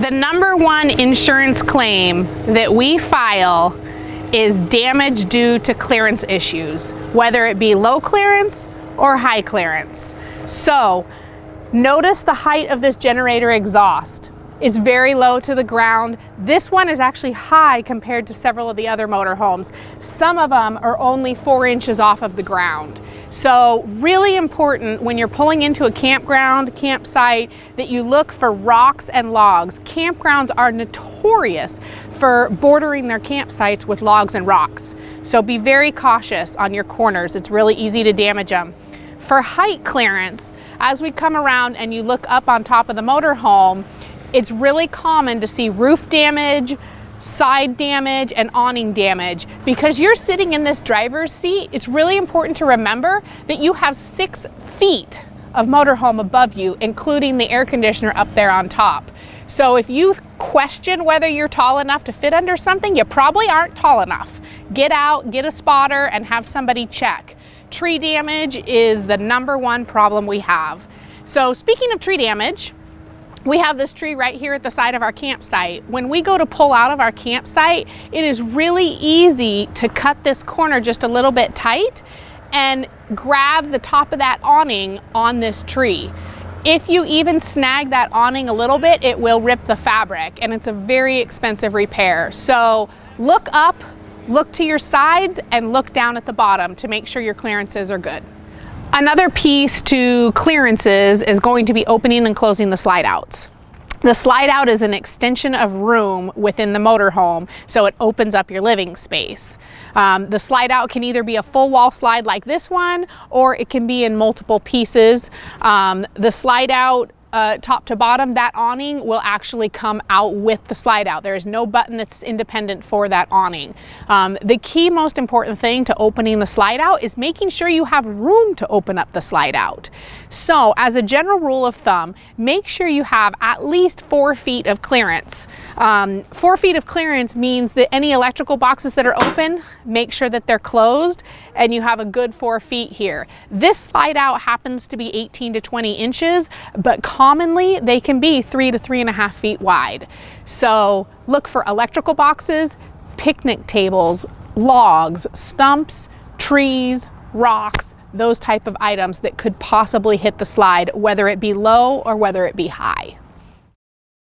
The number one insurance claim that we file is damage due to clearance issues, whether it be low clearance or high clearance. So notice the height of this generator exhaust. It's very low to the ground. This one is actually high compared to several of the other motorhomes. Some of them are only 4 inches off of the ground. So really important when you're pulling into a campsite, that you look for rocks and logs. Campgrounds are notorious for bordering their campsites with logs and rocks. So be very cautious on your corners. It's really easy to damage them. For height clearance, as we come around and you look up on top of the motorhome, it's really common to see roof damage, side damage, and awning damage. Because you're sitting in this driver's seat, it's really important to remember that you have 6 feet of motorhome above you, including the air conditioner up there on top. So if you question whether you're tall enough to fit under something, you probably aren't tall enough. Get out, get a spotter, and have somebody check. Tree damage is the number one problem we have. So speaking of tree damage, we have this tree right here at the side of our campsite. When we go to pull out of our campsite, it is really easy to cut this corner just a little bit tight and grab the top of that awning on this tree. If you even snag that awning a little bit, it will rip the fabric, and it's a very expensive repair. So look up, look to your sides, and look down at the bottom to make sure your clearances are good. Another piece to clearances is going to be opening and closing the slide outs. The slide out is an extension of room within the motorhome, so it opens up your living space. The slide out can either be a full wall slide like this one, or it can be in multiple pieces. The slide out, top to bottom, that awning will actually come out with the slide out. There is no button that's independent for that awning. The key, most important thing to opening the slide out is making sure you have room to open up the slide out. So as a general rule of thumb, make sure you have at least 4 feet of clearance. 4 feet of clearance means that any electrical boxes that are open, make sure that they're closed, and you have a good 4 feet here. This slide out happens to be 18 to 20 inches, but commonly they can be 3 to 3.5 feet wide. So look for electrical boxes, picnic tables, logs, stumps, trees, rocks, those type of items that could possibly hit the slide, whether it be low or whether it be high.